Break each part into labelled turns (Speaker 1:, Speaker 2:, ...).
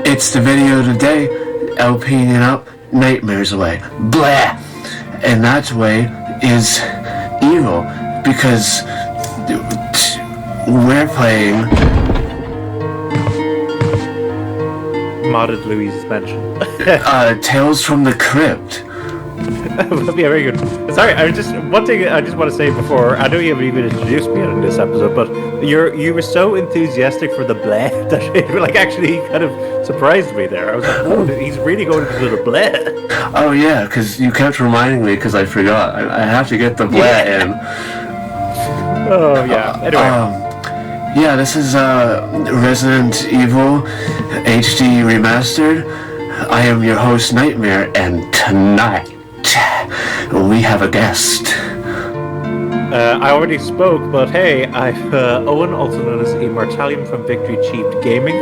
Speaker 1: It's the video today, LPing up nightmares away. Blah! And that way is evil, because we're playing
Speaker 2: modded Louise's Mansion.
Speaker 1: Tales from the Crypt.
Speaker 2: Yeah, very good. Sorry, one thing I just want to say before, I know you haven't even introduced me in this episode, but you were so enthusiastic for the bleh that it actually kind of surprised me there. I was like, oh, he's really going to the bleh.
Speaker 1: Oh yeah, because you kept reminding me because I forgot. I have to get the bleh in.
Speaker 2: Oh yeah. Anyway.
Speaker 1: Yeah, this is Resident Evil HD Remastered. I am your host, Nightmare, and tonight we have a guest.
Speaker 2: I already spoke, but hey, I'm Owen, also known as Immortallium from Victory Cheaped Gaming,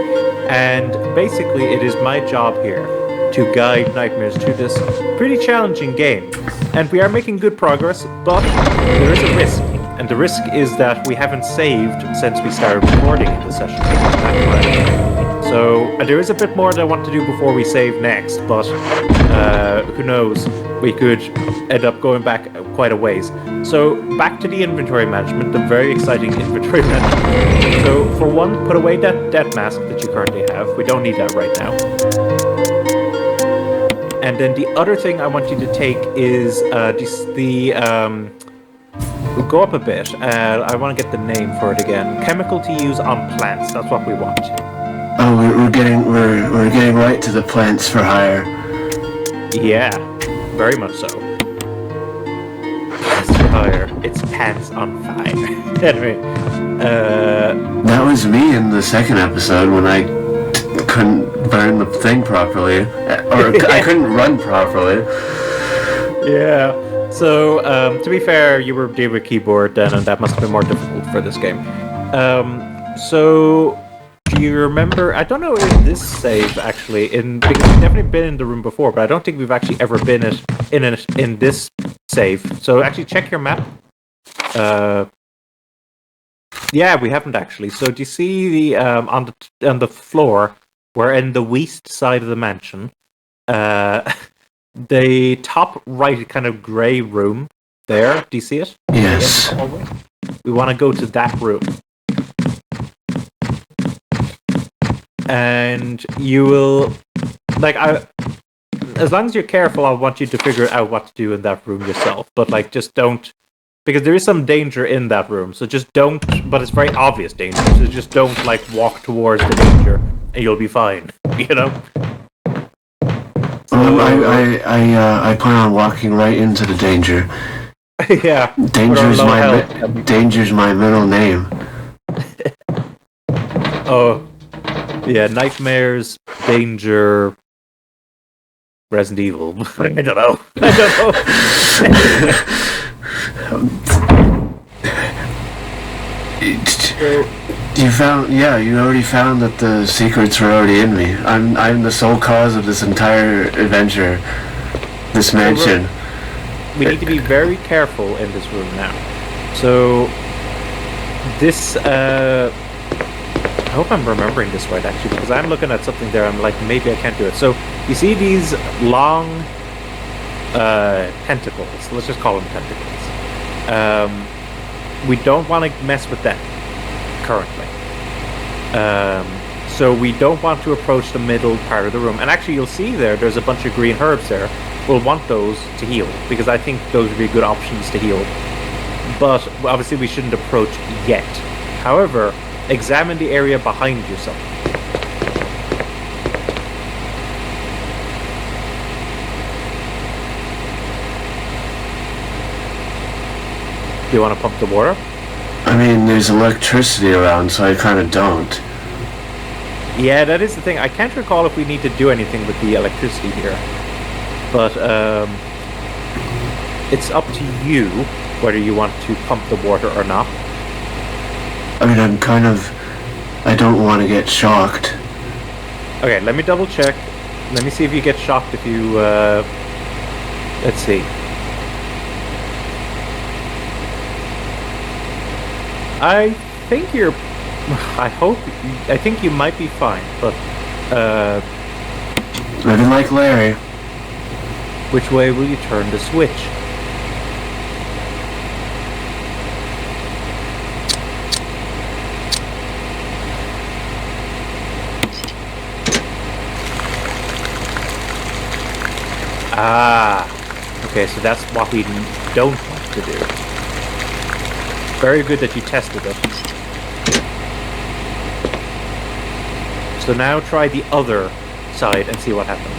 Speaker 2: and basically it is my job here to guide Nightmares through this pretty challenging game. And we are making good progress, but there is a risk. And the risk is that we haven't saved since we started recording the session. So there is a bit more that I want to do before we save next, but who knows? We could end up going back quite a ways. So back to the inventory management, the very exciting inventory management. So for one, put away that death mask that you currently have. We don't need that right now. And then the other thing I want you to take is we'll go up a bit. I want to get the name for it again. Chemical to use on plants. That's what we want.
Speaker 1: Oh, we're getting right to the plants for hire.
Speaker 2: Yeah, very much so. Plants for hire. It's pants on fire. Anyway,
Speaker 1: that was me in the second episode when I couldn't burn the thing properly, or I couldn't run properly.
Speaker 2: Yeah. So, to be fair, you were dealing with keyboard then, and that must have been more difficult for this game. So, do you remember? I don't know if this save actually, because we've definitely been in the room before, but I don't think we've actually ever been in this save. So, actually, check your map. Yeah, we haven't actually. So, do you see the on the floor? We're in the west side of the mansion. The top right kind of grey room there. Do you see it?
Speaker 1: Yes.
Speaker 2: We want to go to that room. And you will, as long as you're careful, I want you to figure out what to do in that room yourself. But just don't, because there is some danger in that room. So just don't, but it's very obvious danger. So just don't walk towards the danger and you'll be fine, you know?
Speaker 1: I plan on walking right into the danger.
Speaker 2: Yeah.
Speaker 1: Danger's my middle name.
Speaker 2: Oh, yeah. Nightmares, danger, Resident Evil. I don't know.
Speaker 1: You already found that the secrets were already in me. I'm the sole cause of this entire adventure, this mansion.
Speaker 2: We need to be very careful in this room now. So, this, I hope I'm remembering this right actually, because I'm looking at something there, I'm like, maybe I can't do it. So, you see these long, tentacles, let's just call them tentacles. We don't want to mess with them currently. So we don't want to approach the middle part of the room. And actually, you'll see there's a bunch of green herbs there. We'll want those to heal, because I think those would be good options to heal. But obviously, we shouldn't approach yet. However, examine the area behind yourself. Do you want to pump the water?
Speaker 1: I mean, there's electricity around, so I kind of don't.
Speaker 2: Yeah, that is the thing. I can't recall if we need to do anything with the electricity here. But it's up to you whether you want to pump the water or not.
Speaker 1: I mean, I don't want to get shocked.
Speaker 2: Okay, let me double check. Let me see if you get shocked if you, let's see. I think I think you might be fine, but,
Speaker 1: Living like Larry.
Speaker 2: which way will you turn the switch? Ah, okay, so that's what we don't want to do. Very good that you tested it. So now try the other side and see what happens.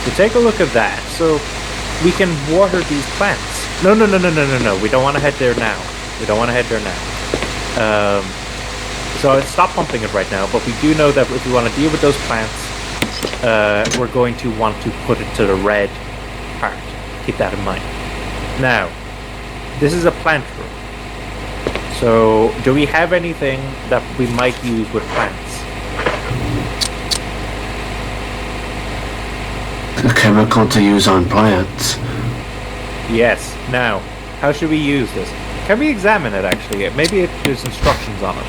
Speaker 2: So take a look at that. So we can water these plants. No. We don't want to head there now. So stop pumping it right now, but we do know that if we want to deal with those plants, we're going to want to put it to the red part. Keep that in mind. Now, this is a plant room. So, do we have anything that we might use with plants?
Speaker 1: A chemical to use on plants.
Speaker 2: Yes. Now, how should we use this? Can we examine it, actually? Maybe there's instructions on it.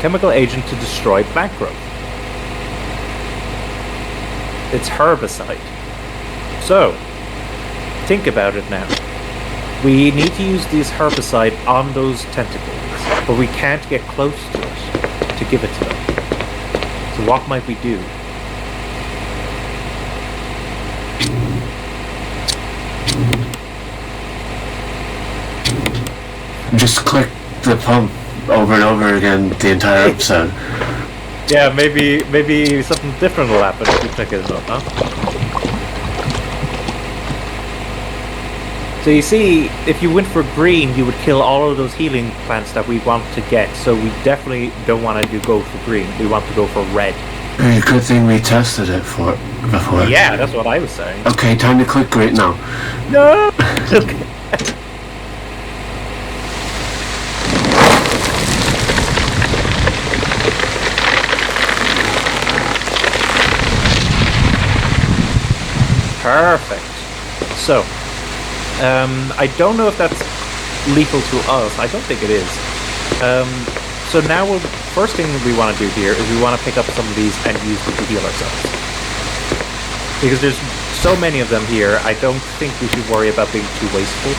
Speaker 2: Chemical agent to destroy plant growth. It's herbicide. So, think about it now. We need to use this herbicide on those tentacles, but we can't get close to it to give it to them. So what might we do?
Speaker 1: Just click the pump over and over again the entire episode.
Speaker 2: Yeah, maybe something different will happen if you click it up, huh? So you see, if you went for green, you would kill all of those healing plants that we want to get. So we definitely don't want to go for green. We want to go for red.
Speaker 1: Hey, good thing we tested it before.
Speaker 2: Yeah, that's what I was saying.
Speaker 1: Okay, time to click green now.
Speaker 2: No! Okay. Perfect. So, I don't know if that's lethal to us. I don't think it is. So now, first thing we want to do here is we want to pick up some of these and use them to heal ourselves. Because there's so many of them here, I don't think we should worry about being too wasteful.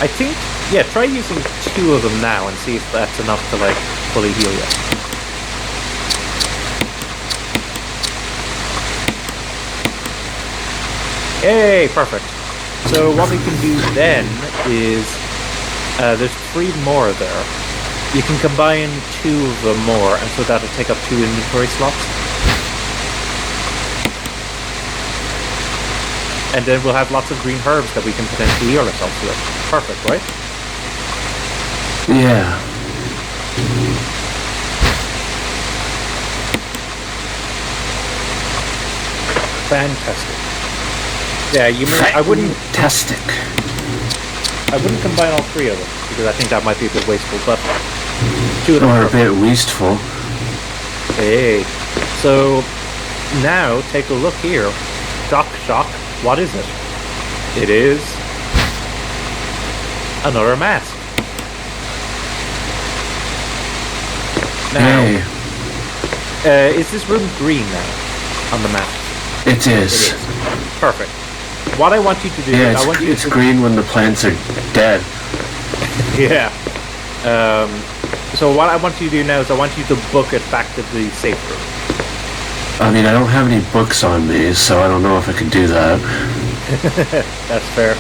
Speaker 2: I think, yeah, try using 2 of them now and see if that's enough to, like, fully heal you. Yay, perfect. So what we can do then is, there's 3 more there. You can combine 2 of them more, and so that'll take up 2 inventory slots. And then we'll have lots of green herbs that we can potentially heal ourselves with. Perfect, right?
Speaker 1: Yeah.
Speaker 2: Fantastic. Yeah, you may, I wouldn't combine all 3 of them, because I think that might be a bit wasteful, but 2 of them
Speaker 1: Or
Speaker 2: are
Speaker 1: a bit wasteful.
Speaker 2: Hey. So now take a look here. Shock. What is it? It is another mask. Now, is this room green now on the map?
Speaker 1: It is.
Speaker 2: It is. Perfect. What I want you to do
Speaker 1: Yeah,
Speaker 2: I want you
Speaker 1: it's
Speaker 2: to
Speaker 1: green when the plants are dead.
Speaker 2: Yeah. So what I want you to do now is I want you to book it back to the safe room.
Speaker 1: I mean, I don't have any books on me, so I don't know if I can do that.
Speaker 2: That's fair.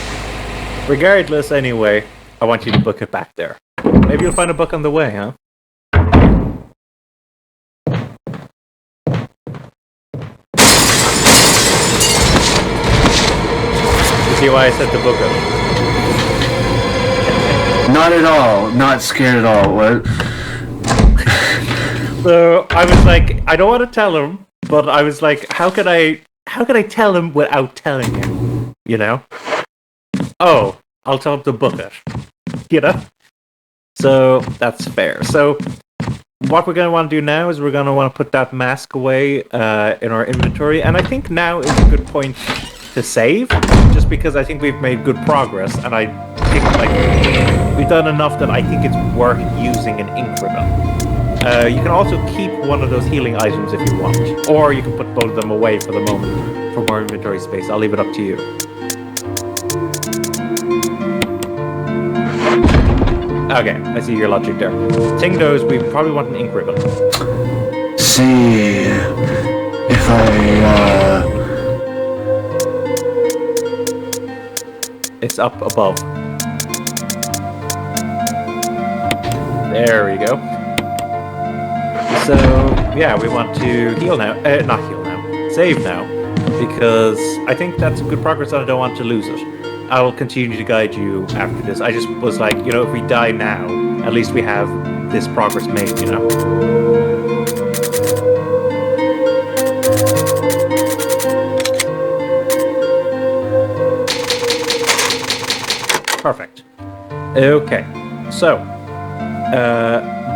Speaker 2: Regardless, anyway, I want you to book it back there. Maybe you'll find a book on the way, huh? See why I said the book of?
Speaker 1: Not at all. Not scared at all. What?
Speaker 2: So I was like, I don't want to tell him, but I was like, how could I tell him without telling him? You know? Oh, I'll tell him to book it. You know? So that's fair. So what we're going to want to do now is we're going to want to put that mask away in our inventory, and I think now is a good point to save, just because I think we've made good progress, and I think like we've done enough that I think it's worth using an ink ribbon. You can also keep one of those healing items if you want, or you can put both of them away for the moment for more inventory space. I'll leave it up to you. Okay, I see your logic there. Thing goes, we probably want an ink ribbon.
Speaker 1: See if I.
Speaker 2: It's up above. There we go. So yeah, we want to heal now. Not heal now. Save now, because I think that's good progress, and I don't want to lose it. I will continue to guide you after this. I just was like, you know, if we die now, at least we have this progress made, you know? Perfect. Okay, so,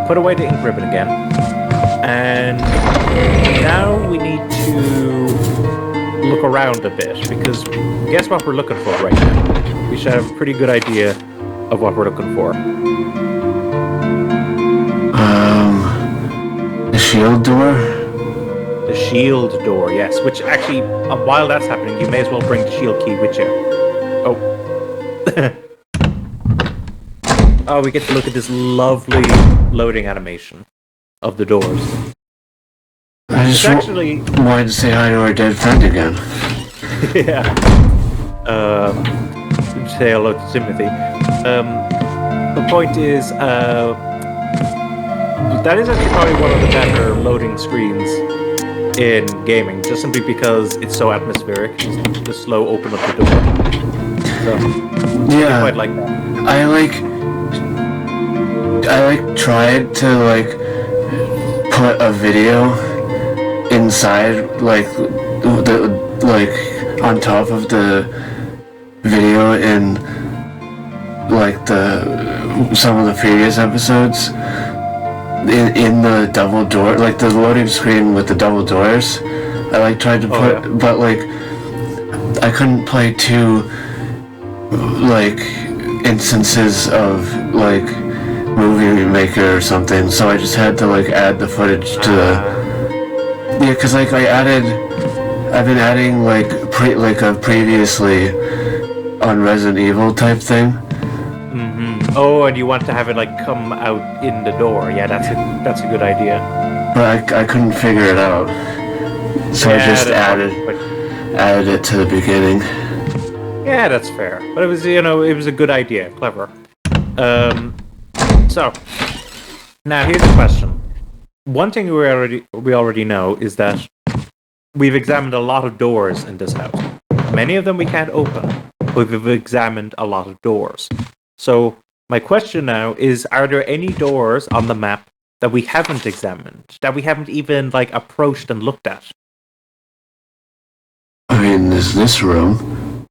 Speaker 2: put away the ink ribbon again. And now we need to look around a bit, because guess what we're looking for right now? We should have a pretty good idea of what we're looking for.
Speaker 1: The shield door?
Speaker 2: The shield door, yes. Which actually, while that's happening, you may as well bring the shield key with you. Oh. Oh, we get to look at this lovely loading animation of the doors.
Speaker 1: I just
Speaker 2: actually
Speaker 1: wanted to say hi to our dead friend again.
Speaker 2: Yeah. Say hello to Timothy. The point is, that is actually probably one of the better loading screens in gaming, just simply because it's so atmospheric. Just the slow open of the door. So,
Speaker 1: yeah,
Speaker 2: I quite like that.
Speaker 1: I tried to put a video inside, on top of the video in some of the previous episodes in the double door, the loading screen with the double doors. I tried to put, but I couldn't play two instances of Movie Maker or something, so I just had to add the footage to the. Yeah, because I've been adding previously on Resident Evil type thing.
Speaker 2: Mm-hmm. Oh, and you want to have it come out in the door? Yeah, that's a good idea.
Speaker 1: But I couldn't figure it out, so I just added it to the beginning.
Speaker 2: Yeah, that's fair. But it was it was a good idea, clever. So now here's a question. One thing we already know is that we've examined a lot of doors in this house. Many of them we can't open, but we've examined a lot of doors. So my question now is, are there any doors on the map that we haven't examined, that we haven't even approached and looked at?
Speaker 1: I mean, there's this room.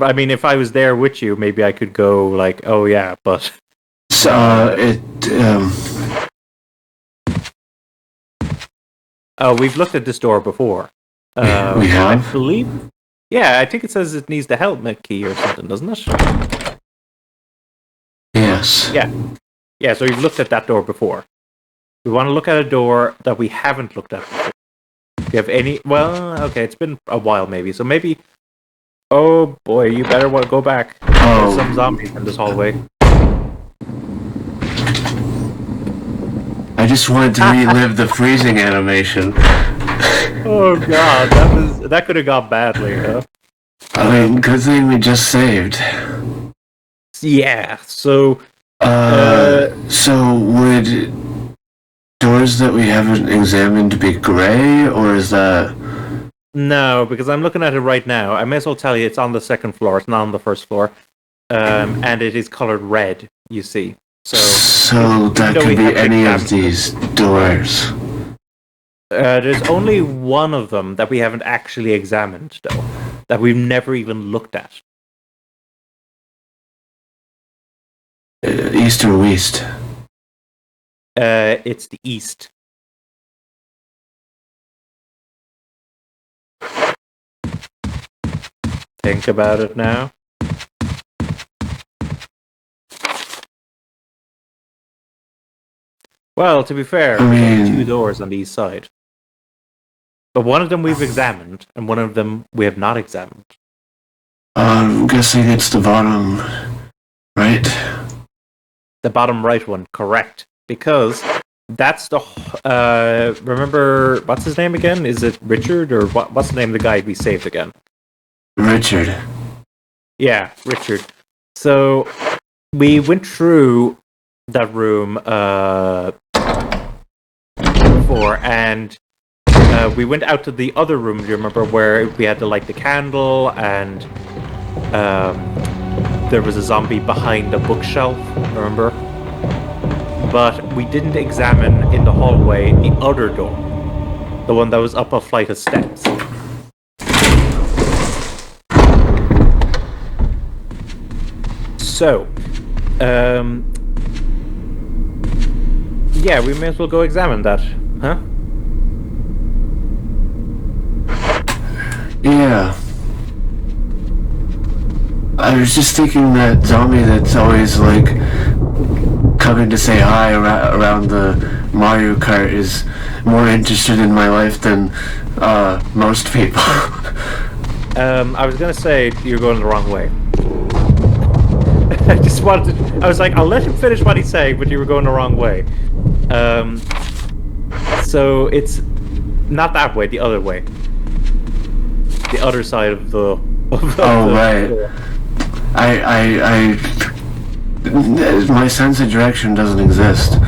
Speaker 2: I mean, if I was there with you, maybe I could go oh yeah, but... Oh, we've looked at this door before.
Speaker 1: We have?
Speaker 2: I believe... Yeah, I think it says it needs the helmet key or something, doesn't it?
Speaker 1: Yes.
Speaker 2: Yeah. Yeah, so we've looked at that door before. We want to look at a door that we haven't looked at before. Do you have any... Well, okay, it's been a while maybe, so maybe... Oh boy, you better want to go back. There's some zombies in this hallway.
Speaker 1: I just wanted to relive the freezing animation.
Speaker 2: Oh god, that could have gone badly, huh?
Speaker 1: I mean, good thing we just saved.
Speaker 2: Yeah, so...
Speaker 1: So would doors that we haven't examined be gray, or is that...
Speaker 2: No, because I'm looking at it right now. I may as well tell you it's on the second floor. It's not on the first floor. And it is colored red, you see.
Speaker 1: So that could be any of these doors.
Speaker 2: There's only one of them that we haven't actually examined, though. That we've never even looked at.
Speaker 1: East or west?
Speaker 2: It's the east. Think about it now. Well, to be fair, there's only 2 doors on the east side. But one of them we've examined, and one of them we have not examined.
Speaker 1: I'm guessing it's the bottom right.
Speaker 2: The bottom right one, correct. Because that's the... remember, what's his name again? Is it Richard, or what's the name of the guy we saved again?
Speaker 1: Richard.
Speaker 2: Yeah, Richard. So, we went through that room before, and we went out to the other room, do you remember, where we had to light the candle, and there was a zombie behind a bookshelf, remember? But we didn't examine in the hallway the other door. The one that was up a flight of steps. So, yeah, we may as well go examine that, huh?
Speaker 1: Yeah. I was just thinking that zombie that's always like coming to say hi around the Mario Kart is more interested in my life than most people.
Speaker 2: I was gonna say you're going the wrong way. I was like, I'll let him finish what he's saying, but you were going the wrong way. So it's not that way, the other way. The other side of the...
Speaker 1: right. My sense of direction doesn't exist.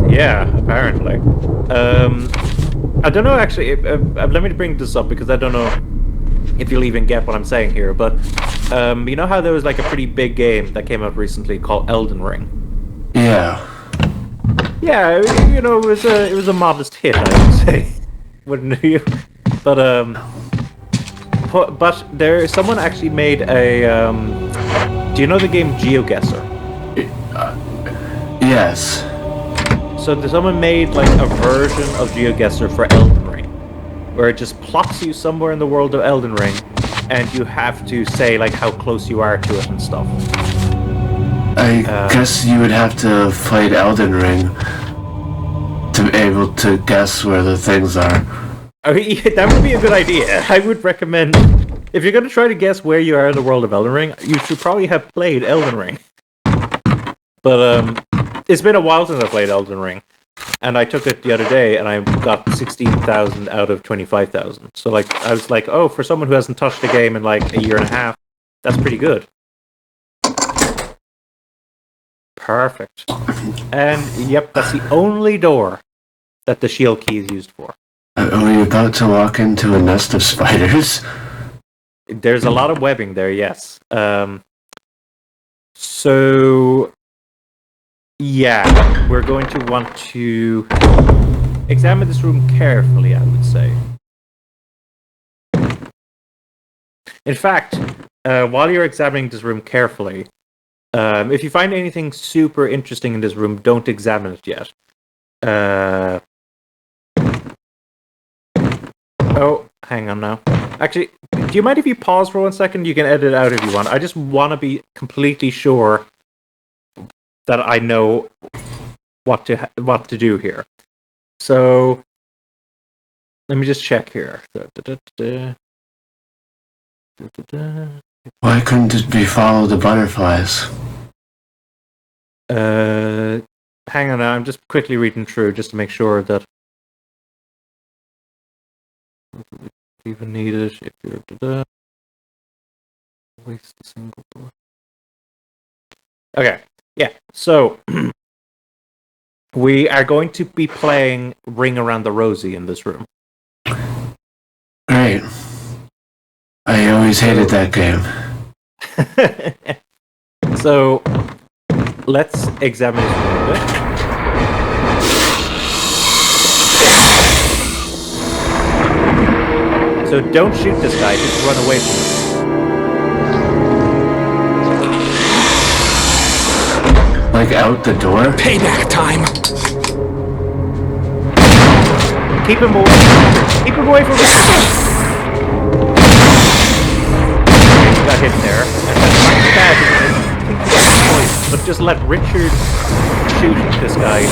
Speaker 2: Yeah, apparently. I don't know, actually, let me bring this up, because I don't know if you'll even get what I'm saying here, but you know how there was like a pretty big game that came out recently called Elden Ring?
Speaker 1: Yeah.
Speaker 2: Yeah, you know, it was a modest hit, I would say. Wouldn't you? But someone actually made a do you know the game GeoGuessr?
Speaker 1: Yes.
Speaker 2: So someone made like a version of GeoGuessr for Elden Ring, where it just plots you somewhere in the world of Elden Ring, and you have to say like how close you are to it and stuff.
Speaker 1: I guess you would have to have played Elden Ring to be able to guess where the things are.
Speaker 2: I mean, that would be a good idea. I would recommend, if you're going to try to guess where you are in the world of Elden Ring, you should probably have played Elden Ring. But it's been a while since I played Elden Ring, and I took it the other day, and I got 16,000 out of 25,000. So like, I was like, oh, for someone who hasn't touched the game in like a year and a half, that's pretty good. Perfect. And yep, that's the only door that the shield key is used for.
Speaker 1: Are we about to walk into a nest of spiders?
Speaker 2: There's a lot of webbing there, yes. So, yeah, we're going to want to examine this room carefully, I would say. In fact, while you're examining this room carefully, if you find anything super interesting in this room, don't examine it yet. Oh, hang on now. Actually, do you mind if you pause for 1 second? You can edit it out if you want. I just want to be completely sure that I know what to do here. So, let me just check here.
Speaker 1: Why couldn't it be follow the butterflies?
Speaker 2: Hang on now. I'm just quickly reading through just to make sure that even needed if you're waste a single door. Okay, yeah. So we are going to be playing Ring Around the Rosie in this room.
Speaker 1: Great. right. I always hated that game.
Speaker 2: So, let's examine this a little bit. So don't shoot this guy, just run away from him.
Speaker 1: Like out the door?
Speaker 3: Payback time.
Speaker 2: Keep him away. Keep him away from Richard. You got hit there. And that's not bad. I think you got poisoned, but just let Richard shoot this guy.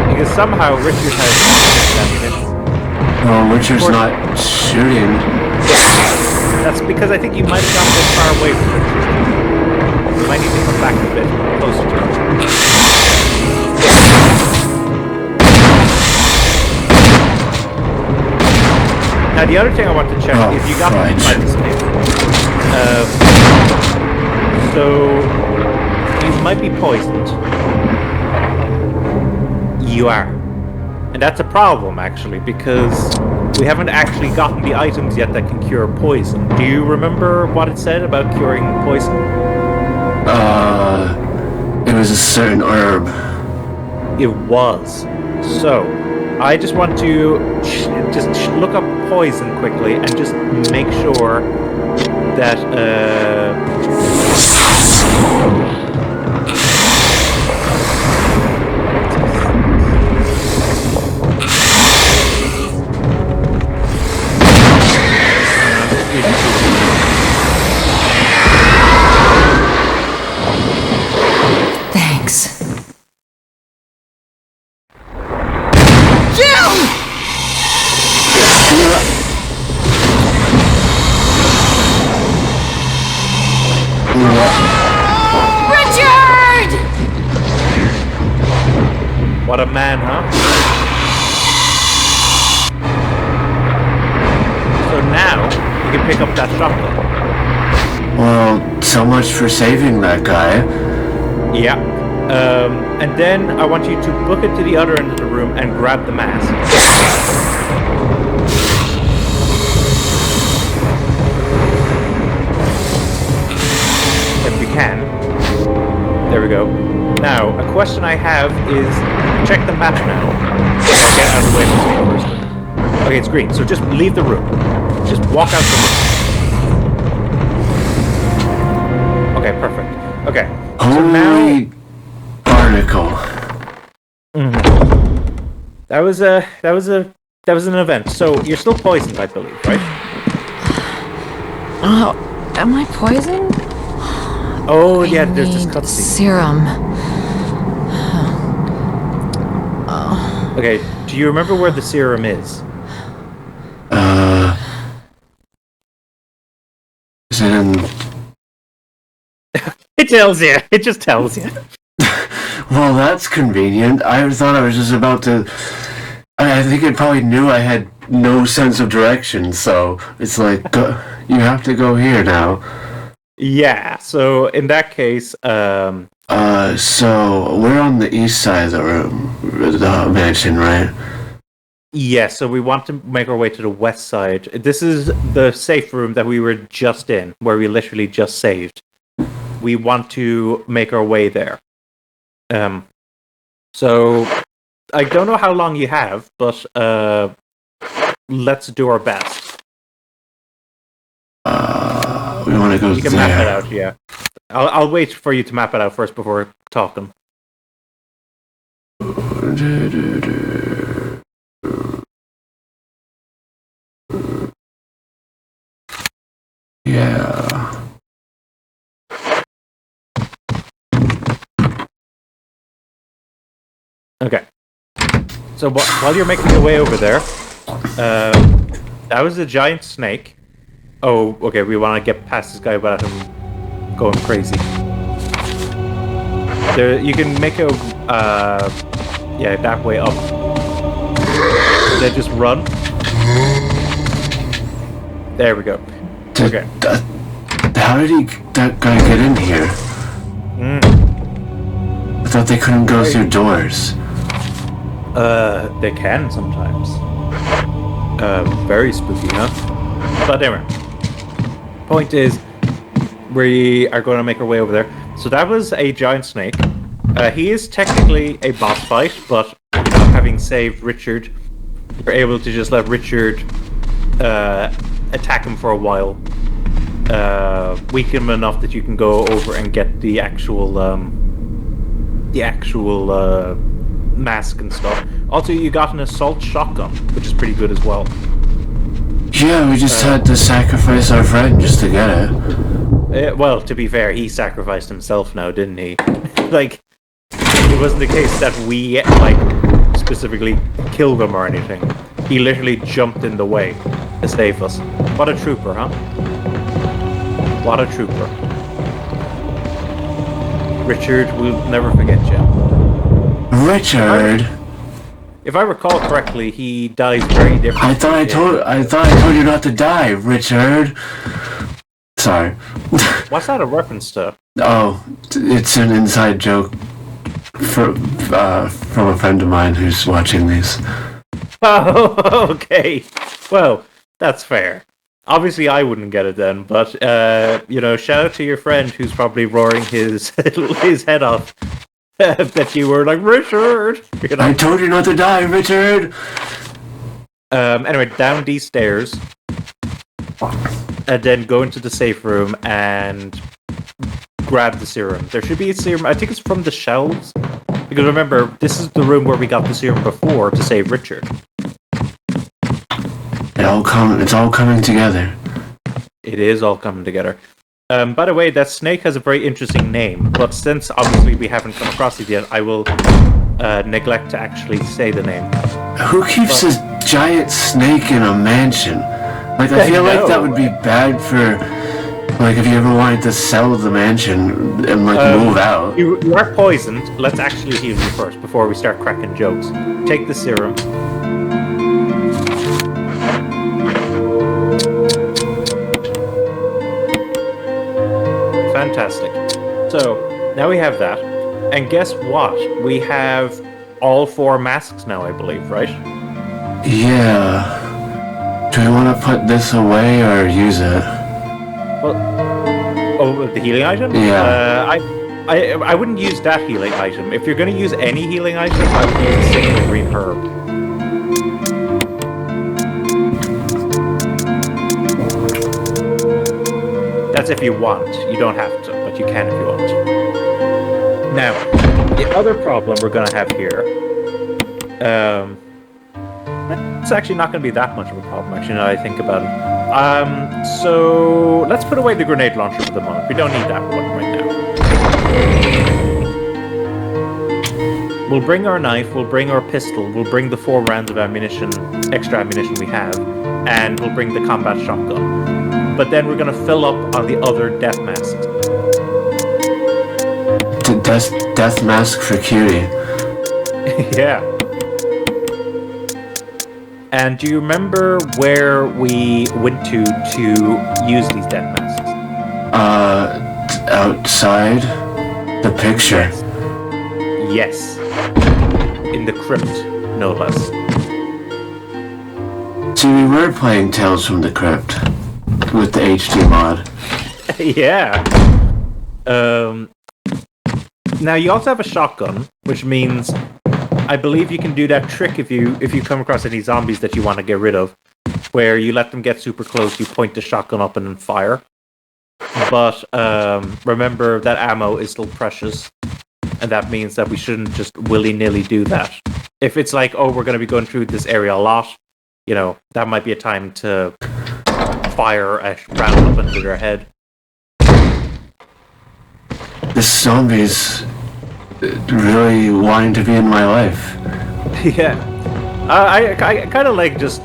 Speaker 2: Because somehow Richard has that hit.
Speaker 1: Well, Richard's not shooting.
Speaker 2: That's because I think you might have gotten a bit far away from Richard. You might need to come back a bit closer to him. Now the other thing I want to check is you got hit by mistake. So you might be poisoned. You are. And that's a problem, actually, because we haven't actually gotten the items yet that can cure poison. Do you remember what it said about curing poison?
Speaker 1: It was a certain herb.
Speaker 2: It was. So, I just want to just look up poison quickly and just make sure that,
Speaker 4: Thanks. Richard!
Speaker 2: What a man, huh? So now, you can pick up that shotgun.
Speaker 1: Well, so much for saving that guy.
Speaker 2: Yeah. And then I want you to book it to the other end of the room and grab the mask. If you can. There we go. Now, a question I have is, check the map now. I'll get out of the way of the screen first. Okay, it's green, so just leave the room. Just walk out the room. Okay, perfect. Okay. So now...
Speaker 1: Barnacle.
Speaker 2: That was an event. So you're still poisoned, I believe, right?
Speaker 4: Oh, am I poisoned?
Speaker 2: Oh yeah, there's this cutscene.
Speaker 4: Serum.
Speaker 2: Okay, do you remember where the serum is?
Speaker 1: Is it in...
Speaker 2: It tells you. It just tells you.
Speaker 1: Well, that's convenient. I thought I was just about to... I think it probably knew I had no sense of direction, so it's like, go, you have to go here now.
Speaker 2: Yeah, so in that case,
Speaker 1: So we're on the east side of the room, the mansion, right?
Speaker 2: yeah, so we want to make our way to the west side. This is the safe room that we were just in, where we literally just saved. We want to make our way there. So I don't know how long you have, but let's do our best.
Speaker 1: We want to go there.
Speaker 2: You can map it out, yeah. I'll wait for you to map it out first before talking.
Speaker 1: Yeah.
Speaker 2: Okay. So while you're making your way over there, that was a giant snake. Oh, okay, we want to get past this guy without him going crazy. There, you can make a, yeah, that way up. Then just run. There we go. Okay.
Speaker 1: How did that guy get in here? I thought they couldn't go through doors.
Speaker 2: They can sometimes. Very spooky, huh? But anyway, point is, we are going to make our way over there. So that was a giant snake. He is technically a boss fight, but having saved Richard, you're able to just let Richard attack him for a while. Weaken him enough that you can go over and get the actual mask and stuff. Also, you got an assault shotgun, which is pretty good as well.
Speaker 1: Yeah, we just had to sacrifice our friend just to get it.
Speaker 2: Well, to be fair, he sacrificed himself now, didn't he? Like, it wasn't the case that we, like, specifically killed him or anything. He literally jumped in the way to save us. What a trooper, huh? What a trooper. Richard, we'll never forget you.
Speaker 1: Richard?
Speaker 2: If I recall correctly, he dies very differently.
Speaker 1: I thought I told you not to die, Richard. Sorry.
Speaker 2: What's that a reference to?
Speaker 1: Oh, it's an inside joke from a friend of mine who's watching these.
Speaker 2: Oh, okay. Well, that's fair. Obviously, I wouldn't get it then, but, shout out to your friend who's probably roaring his head off. That you were like, Richard! You know?
Speaker 1: I told you not to die, Richard!
Speaker 2: Anyway, down these stairs. And then go into the safe room and grab the serum. There should be a serum, I think it's from the shelves. Because remember, this is the room where we got the serum before to save Richard.
Speaker 1: It's all coming together.
Speaker 2: It is all coming together. By the way, that snake has a very interesting name, but since obviously we haven't come across it yet, I will neglect to actually say the name.
Speaker 1: Who keeps a giant snake in a mansion? Like, I feel like that would be bad for, like, if you ever wanted to sell the mansion and, like, move out.
Speaker 2: You are poisoned. Let's actually heal you first before we start cracking jokes. Take the serum. Fantastic. So, now we have that. And guess what? We have all 4 masks now, I believe, right?
Speaker 1: Yeah. Do we want to put this away or use it?
Speaker 2: Well, the healing item?
Speaker 1: Yeah.
Speaker 2: I wouldn't use that healing item. If you're going to use any healing item, I would use a single green herb. That's if you want. You don't have to, but you can if you want. Now, the other problem we're going to have here, it's actually not going to be that much of a problem, actually, now I think about it. So, let's put away the grenade launcher for the moment. We don't need that one right now. We'll bring our knife, we'll bring our pistol, we'll bring the 4 rounds of ammunition, extra ammunition we have, and we'll bring the combat shotgun. But then we're going to fill up on the other death masks.
Speaker 1: Death mask for Cutie.
Speaker 2: Yeah. And do you remember where we went to use these death masks?
Speaker 1: Outside the picture.
Speaker 2: Yes. In the crypt, no less.
Speaker 1: See, we were playing Tales from the Crypt with the HD mod.
Speaker 2: Yeah. Now you also have a shotgun, which means I believe you can do that trick if you come across any zombies that you want to get rid of, where you let them get super close, you point the shotgun up and then fire. But remember that ammo is still precious, and that means that we shouldn't just willy-nilly do that. If it's like, oh, we're going to be going through this area a lot, that might be a time to fire a round up into their head.
Speaker 1: This zombie's really wanting to be in my life.
Speaker 2: Yeah. I kind of like just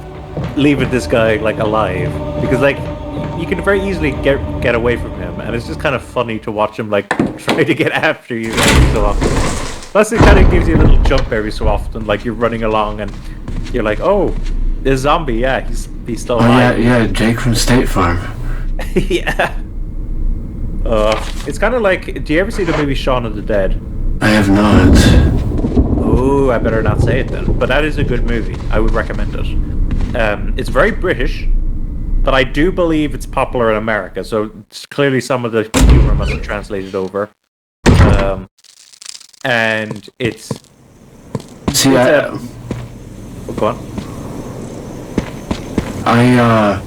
Speaker 2: leaving this guy like alive, because like you can very easily get away from him, and it's just kind of funny to watch him like try to get after you every so often. Plus it kind of gives you a little jump every so often, like you're running along and you're like, oh, this zombie, yeah, he's still alive.
Speaker 1: Oh yeah, Jake from State Farm.
Speaker 2: Yeah. It's kind of like, do you ever see the movie Shaun of the Dead?
Speaker 1: I have not.
Speaker 2: Oh, I better not say it then. But that is a good movie. I would recommend it. It's very British, but I do believe it's popular in America, so clearly some of the humor must have translated over. And it's...
Speaker 1: See,
Speaker 2: go on.
Speaker 1: I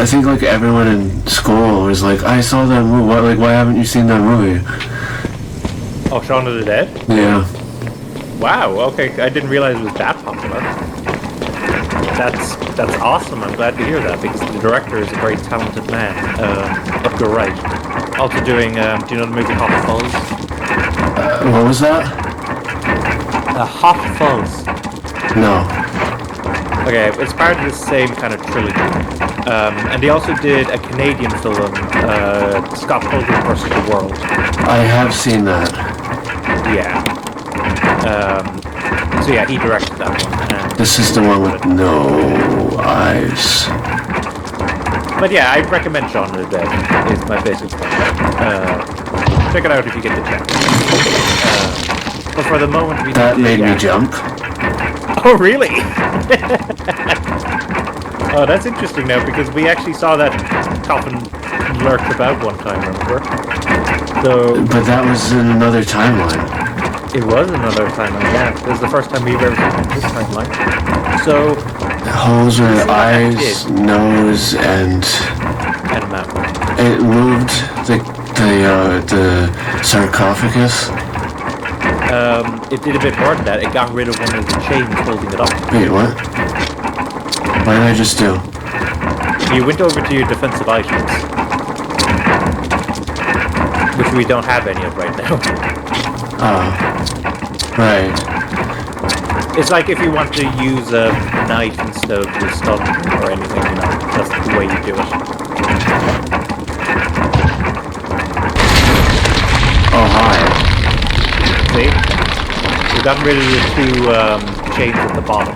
Speaker 1: think like everyone in school was like, I saw that movie. Why haven't you seen that movie?
Speaker 2: Oh, Shaun of the Dead?
Speaker 1: Yeah.
Speaker 2: Wow. Okay, I didn't realize it was that popular. That's awesome. I'm glad to hear that because the director is a very talented man. Edgar Wright. Also doing. Do you know the movie Hot Fuzz?
Speaker 1: What was that?
Speaker 2: Hot Fuzz.
Speaker 1: No.
Speaker 2: Okay, it's part of the same kind of trilogy. And they also did a Canadian film, Scott Pilgrim vs. the World.
Speaker 1: I have seen that.
Speaker 2: Yeah. So yeah, he directed that one.
Speaker 1: This is the one with no eyes.
Speaker 2: But yeah, I'd recommend Shaun of the Dead. Is my basic point. Check it out if you get the chance. But for the moment,
Speaker 1: that made me jump.
Speaker 2: Oh, really? Oh, that's interesting now, because we actually saw that coffin lurk about one time, remember? So,
Speaker 1: but that was in another timeline.
Speaker 2: It was another timeline, yeah. This is the first time we've ever seen this timeline. So...
Speaker 1: Holes with eyes, nose, and
Speaker 2: mouth.
Speaker 1: It moved the sarcophagus.
Speaker 2: It did a bit more than that. It got rid of one of the chains holding it up.
Speaker 1: Wait, what? What did I just do?
Speaker 2: You went over to your defensive items, which we don't have any of right now.
Speaker 1: Oh, right.
Speaker 2: It's like if you want to use a knife instead of the stun or anything, you know, that's the way you do it.
Speaker 1: Oh, hi.
Speaker 2: See? We've gotten rid of the two chains at the bottom.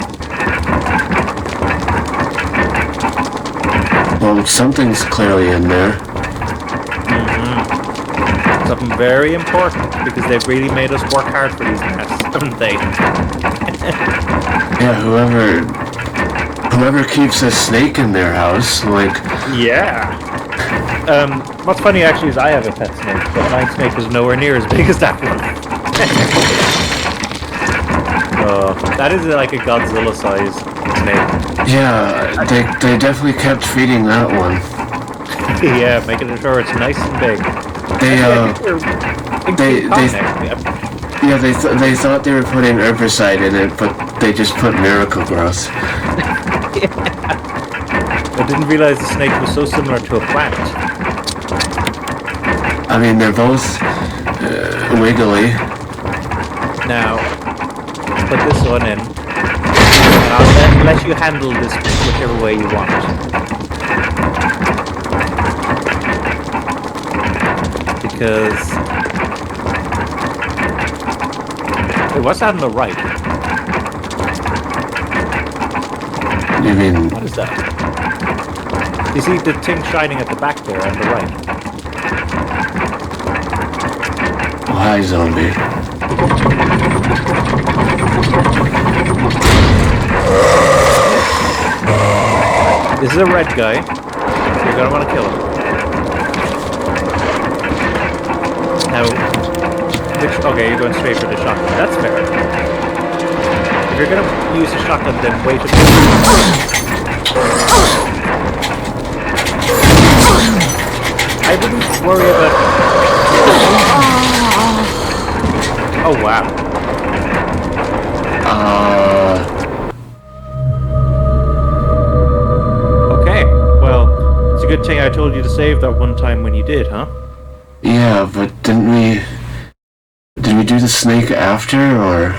Speaker 1: Well, something's clearly in there.
Speaker 2: Something very important, because they've really made us work hard for these masks, haven't they?
Speaker 1: Yeah, whoever keeps a snake in their house, like...
Speaker 2: Yeah. What's funny actually is I have a pet snake, but my snake is nowhere near as big as that one. That is like a Godzilla-sized snake.
Speaker 1: Yeah, they definitely kept feeding that one.
Speaker 2: Yeah, making sure it's nice and big.
Speaker 1: They thought they were putting herbicide in it, but they just put Miracle Growth.
Speaker 2: I didn't realize the snake was so similar to a plant.
Speaker 1: I mean, they're both wiggly.
Speaker 2: Now, put this one in, and I'll let you handle this whichever way you want. Because... Wait, what's that on the right?
Speaker 1: You mean...
Speaker 2: What is that? You see the thing shining at the back there on the right?
Speaker 1: Oh, hi, zombie.
Speaker 2: This is a red guy, so you're gonna want to kill him. Now, okay, you're going straight for the shotgun. That's fair. If you're gonna use the shotgun, then wait a bit. I wouldn't worry about... Oh, wow. Okay, well, it's a good thing I told you to save that one time when you did, huh?
Speaker 1: Yeah, but did we do the snake after, or?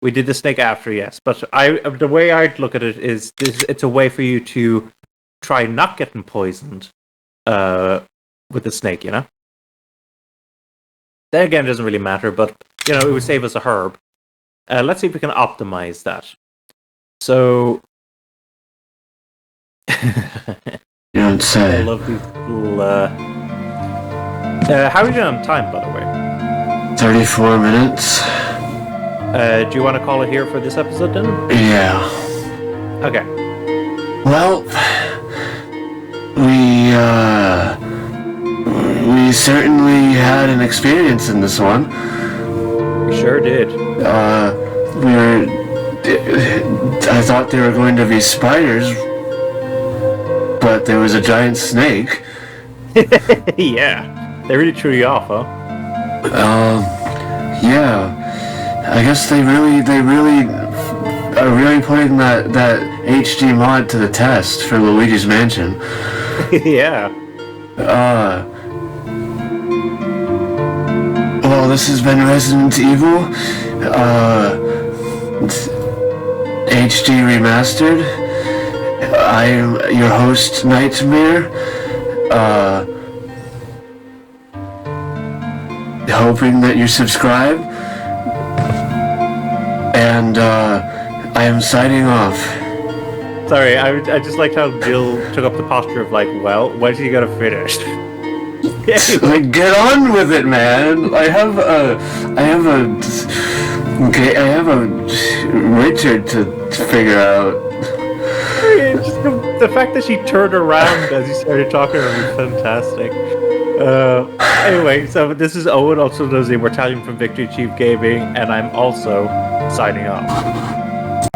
Speaker 2: We did the snake after, yes. But the way I'd look at it is, it's a way for you to try not getting poisoned with the snake, you know? Then again, it doesn't really matter, but, you know, it would save us a herb. Let's see if we can optimize that. So...
Speaker 1: You don't say.
Speaker 2: I love these little... how are you doing on time, by the way?
Speaker 1: 34 minutes.
Speaker 2: Do you want to call it here for this episode then?
Speaker 1: Yeah.
Speaker 2: Okay.
Speaker 1: Well, we certainly had an experience in this one.
Speaker 2: We sure did.
Speaker 1: I thought there were going to be spiders, but there was a giant snake.
Speaker 2: Yeah. They really threw you off, huh?
Speaker 1: Yeah. I guess they really are really putting that HD mod to the test for Luigi's Mansion.
Speaker 2: Yeah.
Speaker 1: Well, this has been Resident Evil, HD Remastered. I am your host, Nightmare. Hoping that you subscribe. And, I am signing off.
Speaker 2: Sorry, I just liked how Jill took up the posture of like, well, when's he gonna finish?
Speaker 1: Like, get on with it, man. I have a Richard to figure out.
Speaker 2: Just the fact that she turned around as you started talking was fantastic. Anyway, so this is Owen, also known as Immortallium from Victory Chief Gaming, and I'm also signing off.